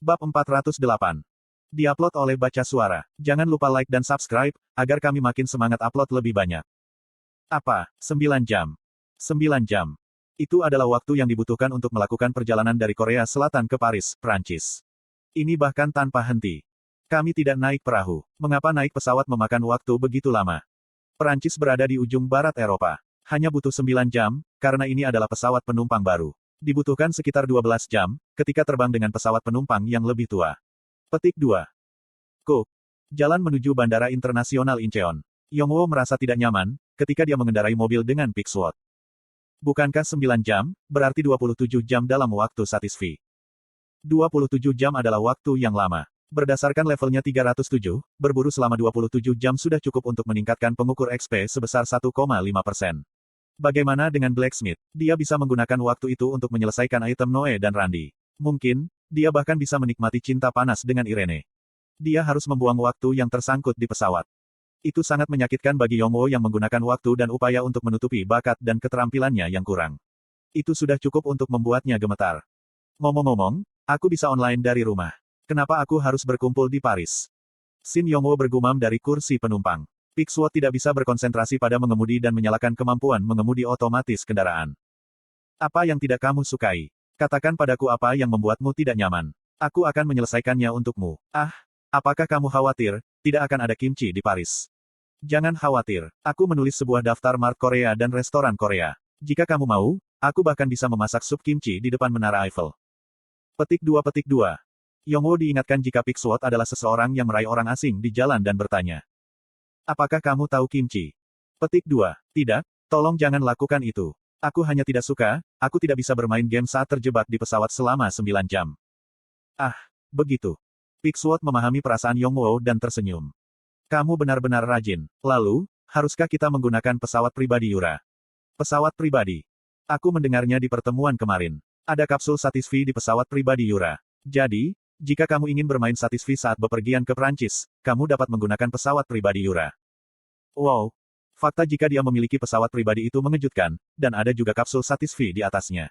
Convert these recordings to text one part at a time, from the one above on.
Bab 408. Diupload oleh Baca Suara. Jangan lupa like dan subscribe, agar kami makin semangat upload lebih banyak. Apa? 9 jam. 9 jam. Itu adalah waktu yang dibutuhkan untuk melakukan perjalanan dari Korea Selatan ke Paris, Prancis. Ini bahkan tanpa henti. Kami tidak naik perahu. Mengapa naik pesawat memakan waktu begitu lama? Prancis berada di ujung barat Eropa. Hanya butuh 9 jam, karena ini adalah pesawat penumpang baru. Dibutuhkan sekitar 12 jam, ketika terbang dengan pesawat penumpang yang lebih tua. Petik 2. Cook. Jalan menuju Bandara Internasional Incheon. Yongwoo merasa tidak nyaman, ketika dia mengendarai mobil dengan Pixwood. Bukankah 9 jam, berarti 27 jam dalam waktu Satisfy? 27 jam adalah waktu yang lama. Berdasarkan levelnya 307, berburu selama 27 jam sudah cukup untuk meningkatkan pengukur XP sebesar 1,5%. Bagaimana dengan Blacksmith? Dia bisa menggunakan waktu itu untuk menyelesaikan item Noe dan Randy. Mungkin, dia bahkan bisa menikmati cinta panas dengan Irene. Dia harus membuang waktu yang tersangkut di pesawat. Itu sangat menyakitkan bagi Yongwoo yang menggunakan waktu dan upaya untuk menutupi bakat dan keterampilannya yang kurang. Itu sudah cukup untuk membuatnya gemetar. Ngomong-ngomong, aku bisa online dari rumah. Kenapa aku harus berkumpul di Paris? Shin Yongwoo bergumam dari kursi penumpang. Pixwood tidak bisa berkonsentrasi pada mengemudi dan menyalakan kemampuan mengemudi otomatis kendaraan. Apa yang tidak kamu sukai? Katakan padaku apa yang membuatmu tidak nyaman. Aku akan menyelesaikannya untukmu. Ah, apakah kamu khawatir, tidak akan ada kimchi di Paris? Jangan khawatir, aku menulis sebuah daftar mart Korea dan restoran Korea. Jika kamu mau, aku bahkan bisa memasak sup kimchi di depan Menara Eiffel. Petik 2. Yongwoo diingatkan jika Pixwood adalah seseorang yang meraih orang asing di jalan dan bertanya. Apakah kamu tahu kimchi? Petik 2. Tidak, tolong jangan lakukan itu. Aku hanya tidak suka, aku tidak bisa bermain game saat terjebak di pesawat selama 9 jam. Ah, begitu. Pixwood memahami perasaan Yongwoo dan tersenyum. Kamu benar-benar rajin. Lalu, haruskah kita menggunakan pesawat pribadi Yura? Pesawat pribadi. Aku mendengarnya di pertemuan kemarin. Ada kapsul Satisfy di pesawat pribadi Yura. Jadi, jika kamu ingin bermain Satisfy saat bepergian ke Prancis, kamu dapat menggunakan pesawat pribadi Yura. Wow. Fakta jika dia memiliki pesawat pribadi itu mengejutkan, dan ada juga kapsul Satisfy di atasnya.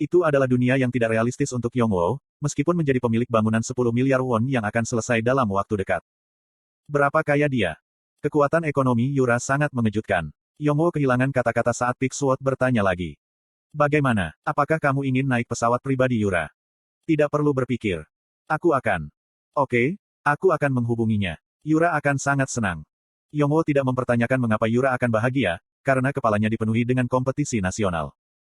Itu adalah dunia yang tidak realistis untuk Yongwoo, meskipun menjadi pemilik bangunan 10 miliar won yang akan selesai dalam waktu dekat. Berapa kaya dia? Kekuatan ekonomi Yura sangat mengejutkan. Yongwoo kehilangan kata-kata saat Pixwood bertanya lagi. Bagaimana? Apakah kamu ingin naik pesawat pribadi Yura? Tidak perlu berpikir. Aku akan. Oke, aku akan menghubunginya. Yura akan sangat senang. Yongwoo tidak mempertanyakan mengapa Yura akan bahagia, karena kepalanya dipenuhi dengan kompetisi nasional.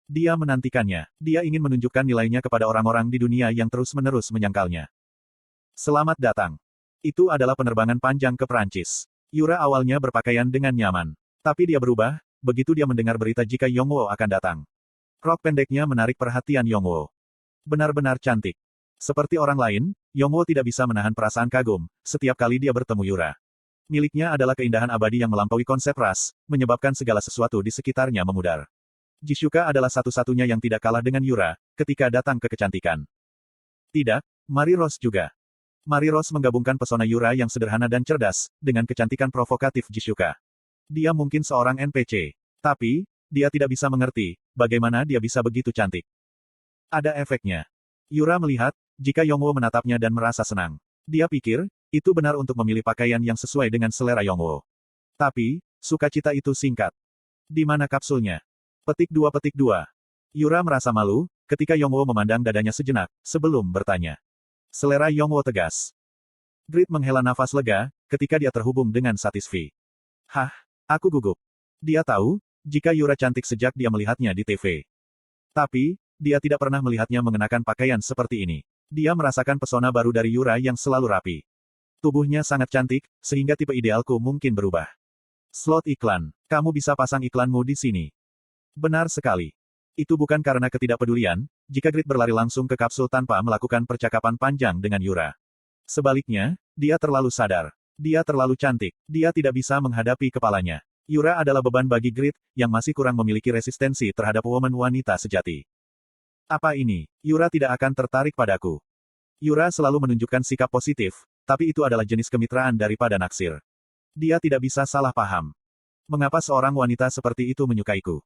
Dia menantikannya. Dia ingin menunjukkan nilainya kepada orang-orang di dunia yang terus-menerus menyangkalnya. Selamat datang. Itu adalah penerbangan panjang ke Prancis. Yura awalnya berpakaian dengan nyaman. Tapi dia berubah, begitu dia mendengar berita jika Yongwoo akan datang. Rok pendeknya menarik perhatian Yongwoo. Benar-benar cantik. Seperti orang lain, Yongwoo tidak bisa menahan perasaan kagum, setiap kali dia bertemu Yura. Miliknya adalah keindahan abadi yang melampaui konsep ras, menyebabkan segala sesuatu di sekitarnya memudar. Jishuka adalah satu-satunya yang tidak kalah dengan Yura, ketika datang ke kecantikan. Tidak, Mary Rose juga. Mary Rose menggabungkan pesona Yura yang sederhana dan cerdas, dengan kecantikan provokatif Jishuka. Dia mungkin seorang NPC. Tapi, dia tidak bisa mengerti, bagaimana dia bisa begitu cantik. Ada efeknya. Yura melihat, jika Yongwoo menatapnya dan merasa senang. Dia pikir, itu benar untuk memilih pakaian yang sesuai dengan selera Yongwoo. Tapi, sukacita itu singkat. Di mana kapsulnya? Petik 2. Yura merasa malu, ketika Yongwoo memandang dadanya sejenak, sebelum bertanya. Selera Yongwoo tegas. Grit menghela nafas lega, ketika dia terhubung dengan Satisfy. Hah, aku gugup. Dia tahu, jika Yura cantik sejak dia melihatnya di TV. Tapi, dia tidak pernah melihatnya mengenakan pakaian seperti ini. Dia merasakan pesona baru dari Yura yang selalu rapi. Tubuhnya sangat cantik, sehingga tipe idealku mungkin berubah. Slot iklan. Kamu bisa pasang iklanmu di sini. Benar sekali. Itu bukan karena ketidakpedulian, jika Grit berlari langsung ke kapsul tanpa melakukan percakapan panjang dengan Yura. Sebaliknya, dia terlalu sadar. Dia terlalu cantik. Dia tidak bisa menghadapi kepalanya. Yura adalah beban bagi Grit, yang masih kurang memiliki resistensi terhadap wanita sejati. Apa ini? Yura tidak akan tertarik padaku. Yura selalu menunjukkan sikap positif, tapi itu adalah jenis kemitraan daripada naksir. Dia tidak bisa salah paham. Mengapa seorang wanita seperti itu menyukaiku?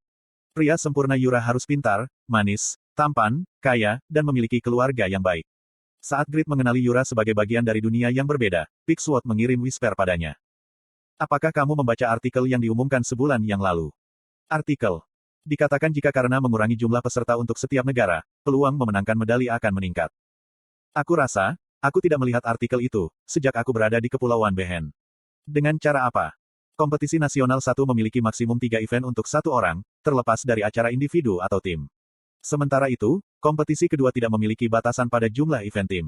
Pria sempurna Yura harus pintar, manis, tampan, kaya, dan memiliki keluarga yang baik. Saat Grid mengenali Yura sebagai bagian dari dunia yang berbeda, Pigsword mengirim Whisper padanya. Apakah kamu membaca artikel yang diumumkan sebulan yang lalu? Artikel. Dikatakan jika karena mengurangi jumlah peserta untuk setiap negara, peluang memenangkan medali akan meningkat. Aku rasa, aku tidak melihat artikel itu, sejak aku berada di Kepulauan Behen. Dengan cara apa? Kompetisi nasional satu memiliki maksimum 3 event untuk satu orang, terlepas dari acara individu atau tim. Sementara itu, kompetisi kedua tidak memiliki batasan pada jumlah event tim.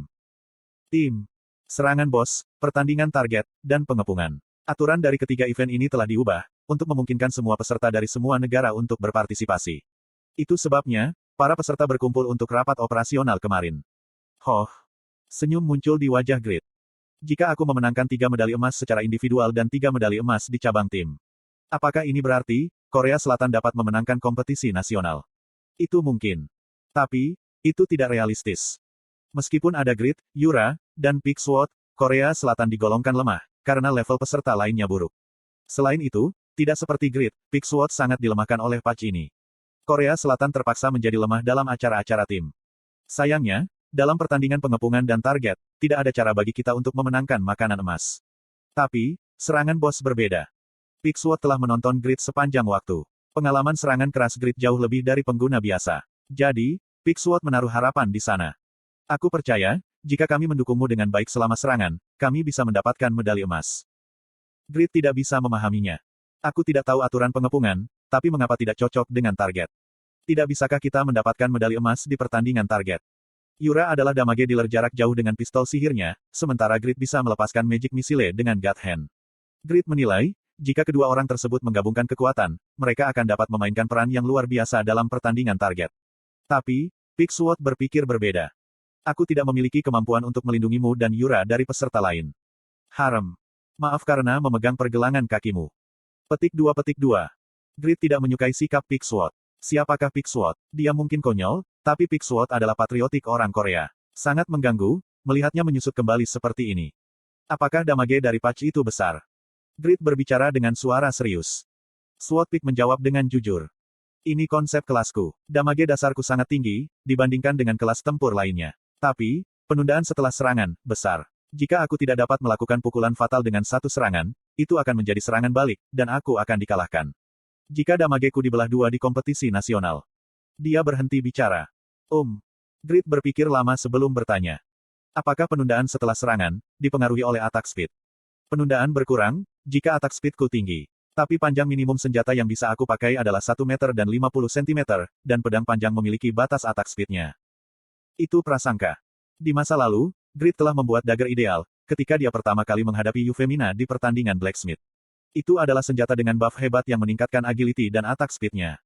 Tim. Serangan bos, pertandingan target, dan pengepungan. Aturan dari ketiga event ini telah diubah, untuk memungkinkan semua peserta dari semua negara untuk berpartisipasi. Itu sebabnya, para peserta berkumpul untuk rapat operasional kemarin. Hoh. Senyum muncul di wajah Grid. Jika aku memenangkan 3 medali emas secara individual dan 3 medali emas di cabang tim. Apakah ini berarti, Korea Selatan dapat memenangkan kompetisi nasional? Itu mungkin. Tapi, itu tidak realistis. Meskipun ada Grid, Yura, dan Pigsword, Korea Selatan digolongkan lemah, karena level peserta lainnya buruk. Selain itu, tidak seperti Grid, Pigsword sangat dilemahkan oleh patch ini. Korea Selatan terpaksa menjadi lemah dalam acara-acara tim. Sayangnya, dalam pertandingan pengepungan dan target, tidak ada cara bagi kita untuk memenangkan makanan emas. Tapi, serangan bos berbeda. Pigsword telah menonton Grid sepanjang waktu. Pengalaman serangan keras Grid jauh lebih dari pengguna biasa. Jadi, Pigsword menaruh harapan di sana. Aku percaya, jika kami mendukungmu dengan baik selama serangan, kami bisa mendapatkan medali emas. Grid tidak bisa memahaminya. Aku tidak tahu aturan pengepungan, tapi mengapa tidak cocok dengan target? Tidak bisakah kita mendapatkan medali emas di pertandingan target? Yura adalah damage dealer jarak jauh dengan pistol sihirnya, sementara Grid bisa melepaskan magic missile dengan God Hand. Grid menilai, jika kedua orang tersebut menggabungkan kekuatan, mereka akan dapat memainkan peran yang luar biasa dalam pertandingan target. Tapi, Pigsword berpikir berbeda. Aku tidak memiliki kemampuan untuk melindungimu dan Yura dari peserta lain. Harem. Maaf karena memegang pergelangan kakimu. Petik 2. Grid tidak menyukai sikap Pigsword. Siapakah Pigsword? Dia mungkin konyol, tapi Pigsword adalah patriotik orang Korea. Sangat mengganggu, melihatnya menyusut kembali seperti ini. Apakah damage dari patch itu besar? Grid berbicara dengan suara serius. Swordpick menjawab dengan jujur. Ini konsep kelasku. Damage dasarku sangat tinggi, dibandingkan dengan kelas tempur lainnya. Tapi, penundaan setelah serangan, besar. Jika aku tidak dapat melakukan pukulan fatal dengan satu serangan, itu akan menjadi serangan balik, dan aku akan dikalahkan. Jika damageku dibelah dua di kompetisi nasional. Dia berhenti bicara. Grid berpikir lama sebelum bertanya. Apakah penundaan setelah serangan, dipengaruhi oleh attack speed? Penundaan berkurang, jika attack speedku tinggi. Tapi panjang minimum senjata yang bisa aku pakai adalah 1 meter dan 50 cm, dan pedang panjang memiliki batas attack speednya. Itu prasangka. Di masa lalu, Grid telah membuat dagger ideal, ketika dia pertama kali menghadapi Yufemina di pertandingan Blacksmith. Itu adalah senjata dengan buff hebat yang meningkatkan agility dan attack speed-nya.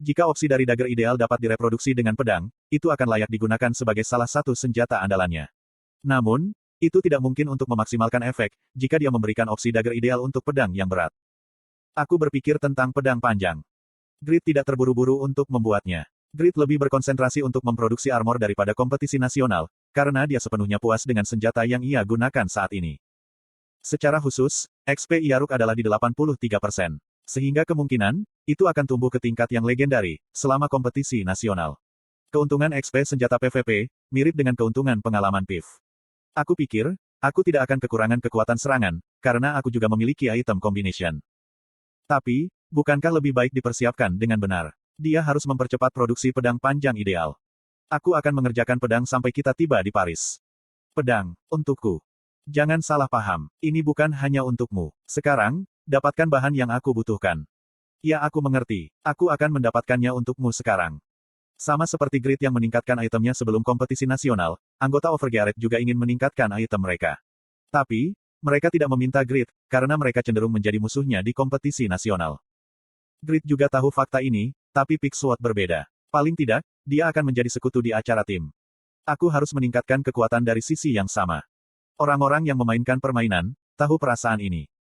Jika opsi dari dagger ideal dapat direproduksi dengan pedang, itu akan layak digunakan sebagai salah satu senjata andalannya. Namun, itu tidak mungkin untuk memaksimalkan efek, jika dia memberikan opsi dagger ideal untuk pedang yang berat. Aku berpikir tentang pedang panjang. Grid tidak terburu-buru untuk membuatnya. Grid lebih berkonsentrasi untuk memproduksi armor daripada kompetisi nasional, karena dia sepenuhnya puas dengan senjata yang ia gunakan saat ini. Secara khusus, XP Iaruk adalah di 83%. Sehingga kemungkinan, itu akan tumbuh ke tingkat yang legendari, selama kompetisi nasional. Keuntungan XP senjata PvP, mirip dengan keuntungan pengalaman PIV. Aku pikir, aku tidak akan kekurangan kekuatan serangan, karena aku juga memiliki item combination. Tapi, bukankah lebih baik dipersiapkan dengan benar? Dia harus mempercepat produksi pedang panjang ideal. Aku akan mengerjakan pedang sampai kita tiba di Paris. Pedang, untukku. Jangan salah paham, ini bukan hanya untukmu. Sekarang, dapatkan bahan yang aku butuhkan. Ya aku mengerti, aku akan mendapatkannya untukmu sekarang. Sama seperti Grid yang meningkatkan itemnya sebelum kompetisi nasional, anggota Overgearet juga ingin meningkatkan item mereka. Tapi, mereka tidak meminta Grid, karena mereka cenderung menjadi musuhnya di kompetisi nasional. Grid juga tahu fakta ini, tapi Pigsword berbeda. Paling tidak, dia akan menjadi sekutu di acara tim. Aku harus meningkatkan kekuatan dari sisi yang sama. Orang-orang yang memainkan permainan, tahu perasaan ini.